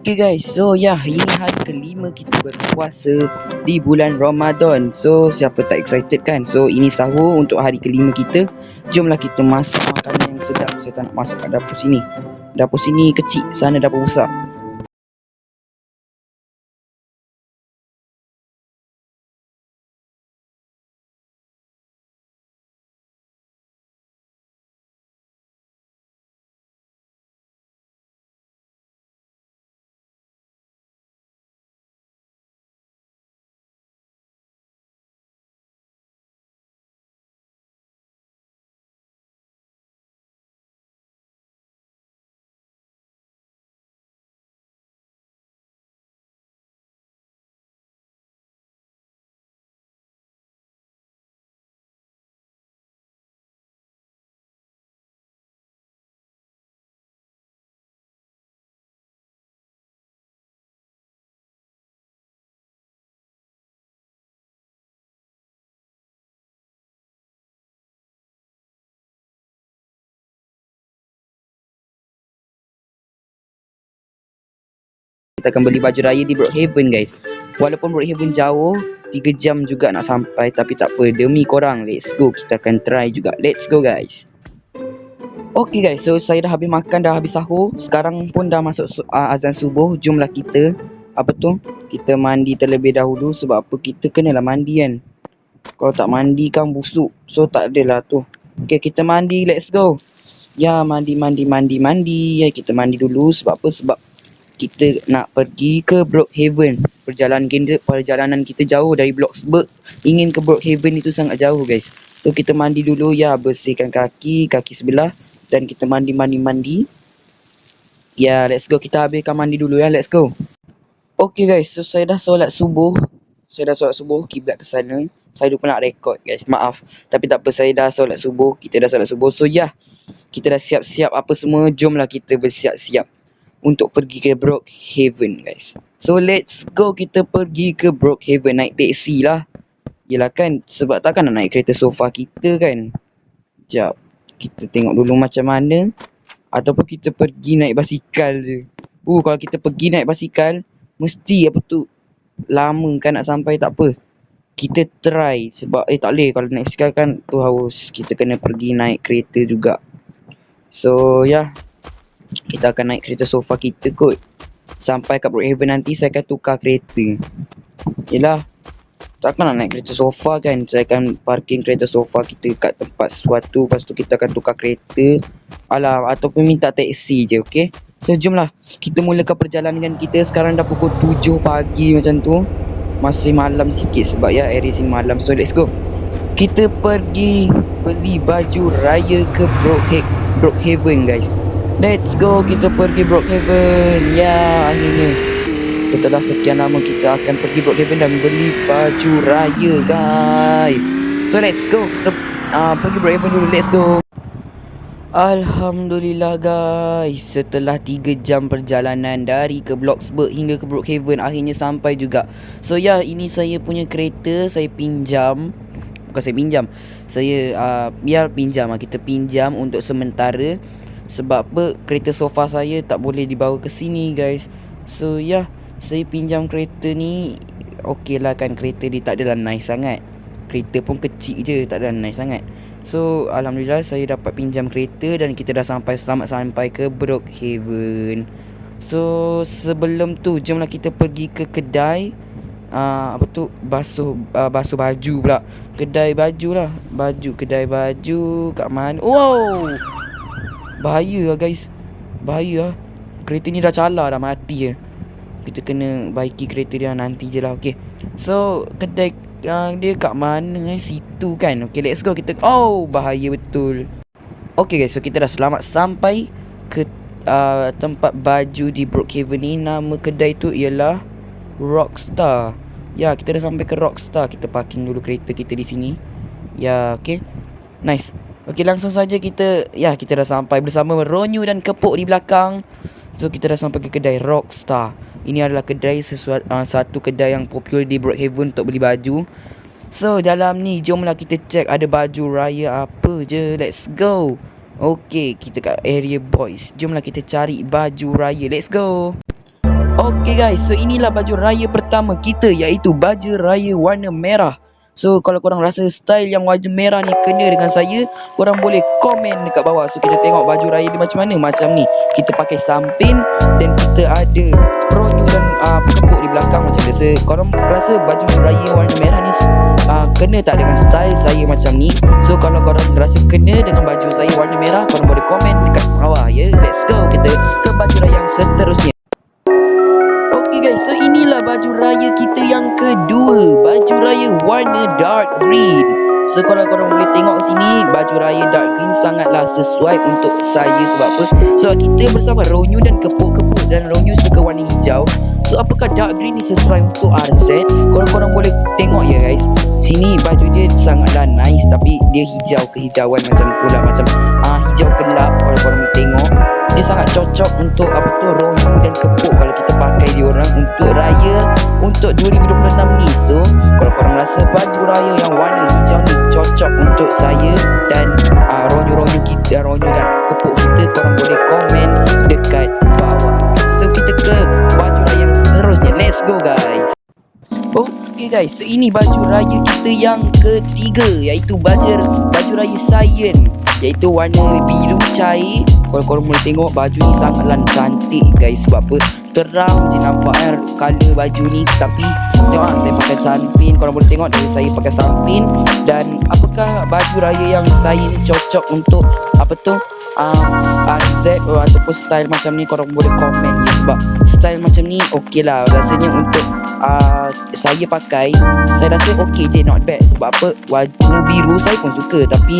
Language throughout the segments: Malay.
Okay guys, so ini hari kelima kita berpuasa di bulan Ramadan. So siapa tak excited kan? So ini sahur untuk hari kelima kita. Jomlah kita masak makanan yang sedap. Saya tak nak masak kat dapur sini. Dapur sini kecil, sana dapur besar. Kita akan beli baju raya di Brookhaven guys. Walaupun Brookhaven jauh 3 jam juga nak sampai, tapi tak apa, demi korang, let's go. Kita akan try juga. Let's go guys. Okay guys, so saya dah habis makan, dah habis sahur. Sekarang pun dah masuk azan subuh. Jomlah kita kita mandi terlebih dahulu. Sebab apa, kita kenalah mandi kan. Kalau tak mandi kan busuk. So tak adalah tu. Okay, kita mandi, let's go. Ya, mandi. Ya, kita mandi dulu. Sebab apa? Sebab kita nak pergi ke Brookhaven. Perjalanan kita jauh dari Bloxburg. Ingin ke Brookhaven itu sangat jauh guys. So kita mandi dulu ya, bersihkan kaki sebelah. Dan kita mandi. Ya, let's go. Kita habiskan mandi dulu ya, let's go. Okay guys, so saya dah solat subuh. Kiblat ke sana. Saya lupa nak record guys, maaf. Tapi tak apa, saya dah solat subuh. Kita dah solat subuh. So kita dah siap-siap apa semua. Jomlah kita bersiap-siap untuk pergi ke Brookhaven guys. So let's go, kita pergi ke Brookhaven. Naik teksi lah. Yelah kan, sebab takkan nak naik kereta sofa kita kan. Sekejap, kita tengok dulu macam mana. Ataupun kita pergi naik basikal je. Kalau kita pergi naik basikal, mesti lama kan nak sampai. Tak apa, kita try. Sebab tak boleh kalau naik basikal kan, tu harus kita kena pergi naik kereta juga. So kita akan naik kereta sofa kita kot. Sampai kat Brookhaven nanti saya akan tukar kereta. Yelah, takkan nak naik kereta sofa kan. Saya akan parking kereta sofa kita kat tempat sesuatu. Lepas tu kita akan tukar kereta. Ataupun minta teksi je, okay. So jomlah kita mulakan perjalanan kita. Sekarang dah pukul 7 pagi macam tu. Masih malam sikit sebab area sini malam. So let's go. Kita pergi beli baju raya ke Brookhaven guys. Let's go, kita pergi Brookhaven. Ya, akhirnya setelah sekian lama kita akan pergi Brookhaven dan beli baju raya guys. So let's go, kita pergi Brookhaven dulu, let's go. Alhamdulillah guys, setelah 3 jam perjalanan dari ke Bloxburg hingga ke Brookhaven, akhirnya sampai juga. So ini saya punya kereta, saya pinjam. Bukan saya pinjam, kita pinjam untuk sementara. Sebab apa, kereta sofa saya tak boleh dibawa ke sini guys. So saya pinjam kereta ni. Okey lah kan, kereta dia tak adalah nice sangat. Kereta pun kecil je, tak adalah nice sangat. So alhamdulillah saya dapat pinjam kereta. Dan kita dah selamat sampai ke Brookhaven. So sebelum tu, jomlah kita pergi ke kedai basuh baju pula. Kedai baju kat mana? Wow, bahaya lah guys. Bahaya lah. Kereta ni dah calar, dah mati je. Kita kena baiki kereta dia nanti je lah. Okay, so kedai dia kat mana? Situ kan. Okay, let's go. Bahaya betul. Okay guys, so kita dah selamat sampai ke tempat baju di Brookhaven ni. Nama kedai tu ialah Rockstar. Kita dah sampai ke Rockstar. Kita parking dulu kereta kita di sini. Okay, nice. Okey, langsung saja kita dah sampai bersama Ronyu dan Kepuk di belakang. So kita dah sampai ke kedai Rockstar. Ini adalah kedai satu kedai yang popular di Brookhaven untuk beli baju. So dalam ni jomlah kita check ada baju raya apa je. Let's go. Okey, kita kat area boys. Jomlah kita cari baju raya. Let's go. Okay guys, so inilah baju raya pertama kita, iaitu baju raya warna merah. So kalau korang rasa style yang warna merah ni kena dengan saya, korang boleh komen dekat bawah. So kita tengok baju raya dia macam mana. Macam ni, kita pakai sampin dan kita ada ronyo dan pekepuk di belakang macam biasa. Korang rasa baju raya warna merah ni kena tak dengan style saya macam ni? So kalau korang rasa kena dengan baju saya warna merah, korang boleh komen dekat bawah ya. Let's go, kita ke baju raya yang seterusnya. Okay guys, so inilah baju raya kita yang kedua, baju raya warna dark green. So kalau korang boleh tengok sini, baju raya dark green sangatlah sesuai untuk saya. Sebab apa? Sebab kita bersama ronyo dan kepuk-kepuk, dan ronyo suka warna hijau. So apakah dark green ni sesuai untuk RZ? Kalau korang boleh tengok ya guys, sini baju dia sangatlah nice, tapi dia hijau kehijauan macam tu lah, macam hijau gelap. Kalau korang boleh tengok, dia sangat cocok untuk ronyo dan kepuk kalau kita pakai diorang untuk raya untuk 2026 ni. So kalau korang rasa baju raya yang warna hijau ni cocok untuk saya dan ronyo-ronyo kita, ronyo dan kepuk kita, korang boleh komen dekat bawah. So kita ke baju raya yang seterusnya. Let's go guys. Okay guys, so ini baju raya kita yang ketiga, iaitu baju raya Sains, iaitu warna biru cair. Kalau korang boleh tengok, baju ni sangatlah cantik guys. Sebab apa? Terang je nampaknya colour baju ni. Tapi tengok saya pakai sampin. Korang boleh tengok dari saya pakai sampin. Dan apakah baju raya yang saya ni cocok untuk RZ ataupun style macam ni? Korang boleh komen ya. Sebab style macam ni okey lah rasanya untuk saya pakai. Saya rasa okey je, not bad. Sebab apa? Warna biru saya pun suka. Tapi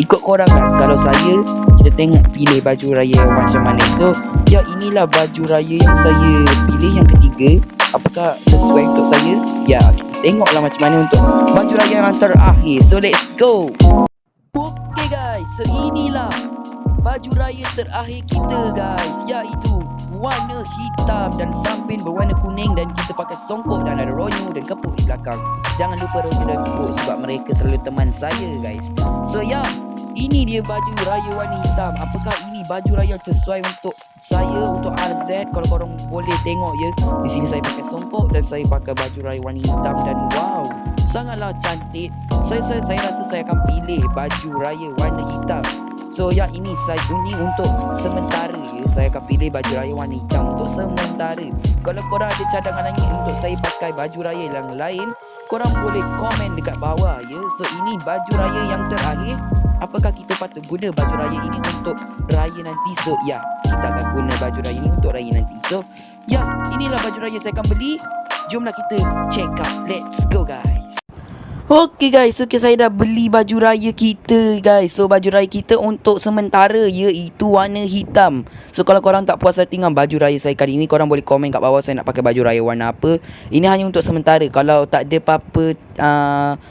ikut korang lah. Kalau saya, kita tengok pilih baju raya macam mana. So ya, inilah baju raya yang saya pilih yang ketiga. Apakah sesuai untuk saya? Ya, kita tengoklah macam mana untuk baju raya yang terakhir. So let's go. Okay guys, so inilah baju raya terakhir kita guys, iaitu warna hitam dan sampin berwarna kuning, dan kita pakai songkok dan ada ronyo dan kepuk di belakang. Jangan lupa ronyo dan kepuk sebab mereka selalu teman saya guys. So ya, ini dia baju raya warna hitam. Apakah ini baju raya yang sesuai untuk saya, untuk RZ? Kalau korang boleh tengok ya, di sini saya pakai songkok dan saya pakai baju raya warna hitam, dan wow, sangatlah cantik. Saya rasa saya akan pilih baju raya warna hitam. So ya, ini untuk sementara ya, saya akan pilih baju raya warna hitam untuk sementara. Kalau korang ada cadangan lain untuk saya pakai baju raya yang lain, korang boleh komen dekat bawah ya. So ini baju raya yang terakhir. Apakah kita patut guna baju raya ini untuk raya nanti? So ya, kita akan guna baju raya ini untuk raya nanti. So ya, inilah baju raya saya akan beli. Jomlah kita check out. Let's go guys. Okay guys, so saya dah beli baju raya kita guys. So baju raya kita untuk sementara iaitu warna hitam. So kalau korang tak puas hati dengan baju raya saya kali ini, korang boleh komen kat bawah saya nak pakai baju raya warna apa. Ini hanya untuk sementara. Kalau tak ada apa-apa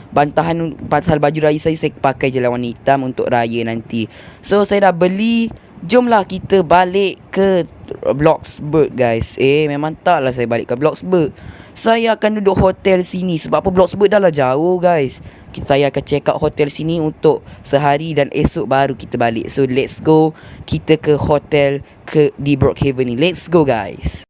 bantahan pasal baju raya saya pakai je lah warna hitam untuk raya nanti. So saya dah beli. Jomlah kita balik ke Bloxburg guys. Memang taklah saya balik ke Bloxburg. Saya akan duduk hotel sini. Sebab apa? Bloxburg dah lah jauh guys. Saya akan check out hotel sini untuk sehari dan esok baru kita balik. So let's go. Kita ke hotel di Brookhaven ni. Let's go guys.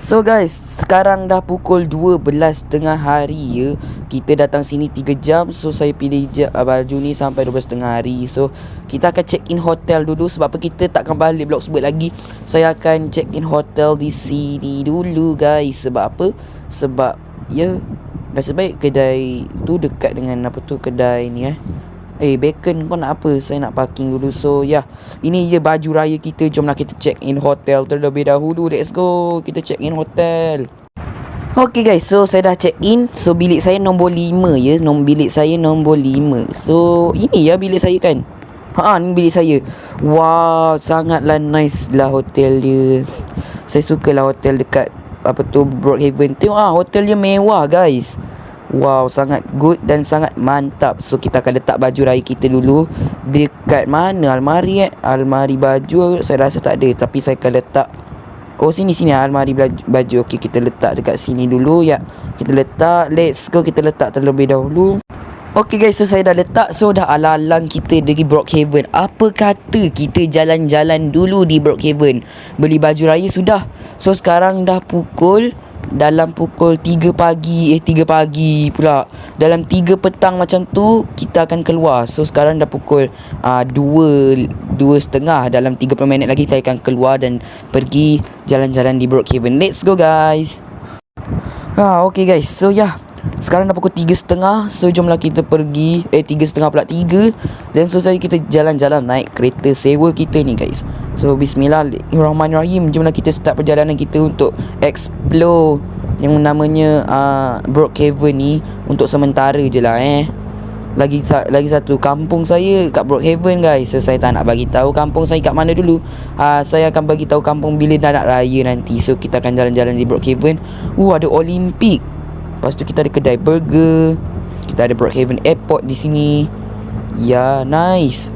So guys, sekarang dah pukul 12 tengah hari ya. Kita datang sini 3 jam. So saya pilih baju ni sampai 12 tengah hari. So kita akan check in hotel dulu. Sebab apa? Kita takkan balik Bloxburg lagi. Saya akan check in hotel di sini dulu guys. Sebab apa? Sebab ya, nasib baik kedai tu dekat dengan kedai ni bacon kau nak apa? Saya nak parking dulu. So ya, ini je baju raya kita. Jomlah kita check in hotel terlebih dahulu. Let's go. Kita check in hotel. Okay guys, so saya dah check in. So bilik saya nombor 5 ya. Bilik saya nombor 5. So ini ya bilik saya kan. Ni bilik saya. Wow, sangatlah nice lah hotel dia. Saya sukalah hotel dekat Brookhaven. Tengok hotel dia mewah guys. Wow, sangat good dan sangat mantap. So kita akan letak baju raya kita dulu. Dekat mana almari almari baju saya rasa tak ada, tapi saya akan letak sini almari baju. Okey, kita letak dekat sini dulu ya. Kita letak. Let's go, kita letak terlebih dahulu. Okay guys, so saya dah letak. So dah alang-alang kita pergi Brookhaven. Apa kata kita jalan-jalan dulu di Brookhaven, beli baju raya sudah. So sekarang dah dalam pukul 3 pagi 3 pagi pula. Dalam 3 petang macam tu kita akan keluar. So sekarang dah pukul 2.30. Dalam 30 minit lagi kita akan keluar dan pergi jalan-jalan di Brookhaven. Let's go guys. Okay guys, so sekarang dah pukul 3.30. So jomlah kita pergi 3.30 pula 3. Dan so kita jalan-jalan naik kereta sewa kita ni guys. So bismillahirrahmanirrahim. Jomlah kita start perjalanan kita untuk explore yang namanya Brookhaven ni. Untuk sementara je lah Lagi satu, kampung saya kat Brookhaven guys. So saya tak nak bagi tahu kampung saya kat mana dulu. Saya akan bagi tahu kampung bila dah nak raya nanti. So kita akan jalan-jalan di Brookhaven. Ada Olympic. Lepas tu kita ada kedai burger. Kita ada Brookhaven Airport di sini. Ya, nice.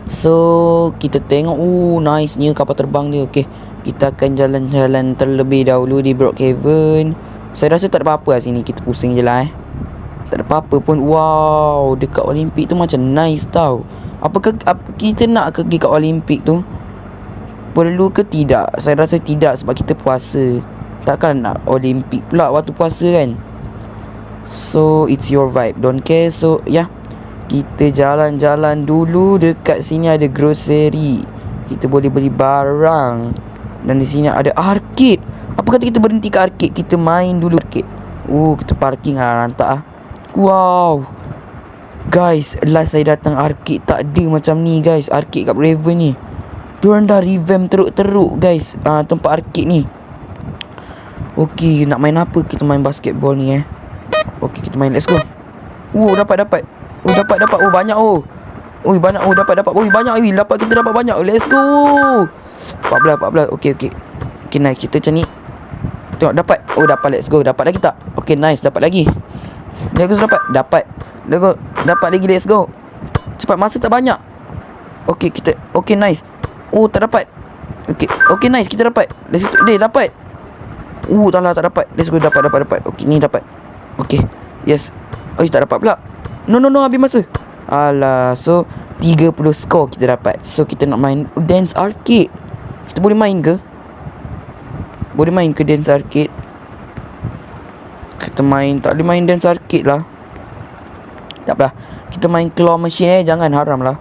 So kita tengok nice nya kapal terbang dia. Okay, kita akan jalan-jalan terlebih dahulu di Brookhaven. Saya rasa tak ada apa-apa lah sini. Kita pusing je lah tak ada apa-apa pun. Wow, dekat Olympic tu macam nice tau. Apakah kita nak pergi kat Olympic tu? Perlu ke tidak? Saya rasa tidak, sebab kita puasa. Takkan nak Olympic pula waktu puasa kan. So it's your vibe, don't care. So kita jalan-jalan dulu. Dekat sini ada grocery, kita boleh beli barang. Dan di sini ada arcade. Apa kata kita berhenti ke arcade, kita main dulu arcade. Kita parking rantak Wow guys, last saya datang arcade tak ada macam ni guys. Arcade kat Raven ni diorang dah revamp teruk-teruk guys. Tempat arcade ni. Okay, nak main apa? Kita main basketball ni Okay, kita main, let's go. Dapat. Dapat. Banyak banyak. Dapat. Banyak. Kita dapat banyak. Let's go. 14. Okay. Okay, nice. Kita macam ni. Tengok dapat. Dapat, let's go. Dapat lagi tak? Okay, nice. Dapat lagi. Let's go, dapat. Let's go. Dapat lagi, let's go. Cepat, masa tak banyak. Okay, kita. Okay, nice. Tak dapat. Okay, nice. Kita dapat. Let's go. Dapat. Tak dapat. Let's go. Dapat. Okay, ni dapat. Okay, yes. Tak dapat pula. No, habis masa. Alah. So 30 skor kita dapat. So kita nak main dance arcade. Kita boleh main ke? Boleh main ke dance arcade? Kita main. Tak boleh main dance arcade lah. Tak apalah. Kita main claw machine jangan, haram lah.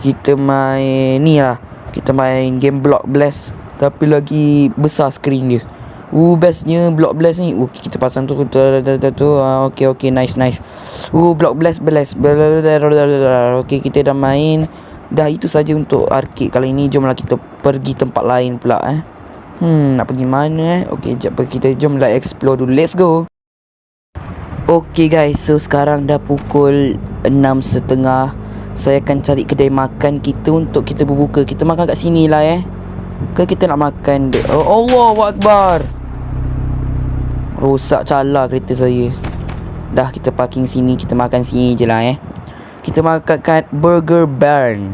Kita main ni lah. Kita main game Block Blast, tapi lagi besar screen dia. Bestnya Block Blast ni. Kita pasang tu. Okay, nice. Block Blast. Okay, kita dah main. Dah itu saja untuk arcade kali ini. Jomlah kita pergi tempat lain pula nak pergi mana Okay, kita jomlah explore dulu. Let's go. Okay guys, so sekarang dah pukul 6.30. Saya akan cari kedai makan kita untuk kita berbuka. Kita makan kat sini lah ke kita nak makan Allahu Akbar. Rosak cala kereta saya. Dah, kita parking sini. Kita makan sini je lah Kita makan kat Burger Barn.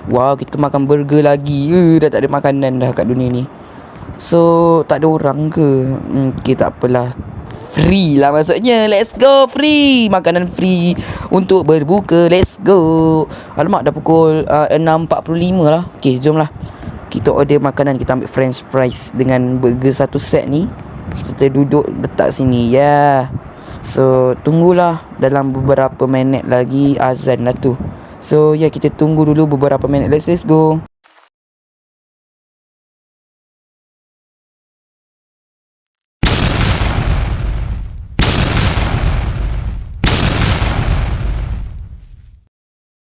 Wow, kita makan burger lagi. Dah tak ada makanan dah kat dunia ni. So tak ada orang ke? Okay, tak apalah. Free lah maksudnya. Let's go, free. Makanan free untuk berbuka. Let's go. Alamak, dah pukul 6.45 lah. Okay, jom lah. Kita order makanan. Kita ambil french fries dengan burger satu set ni. Kita duduk letak sini. So tunggulah. Dalam beberapa minit lagi azan lah tu. So kita tunggu dulu beberapa minit. Let's go.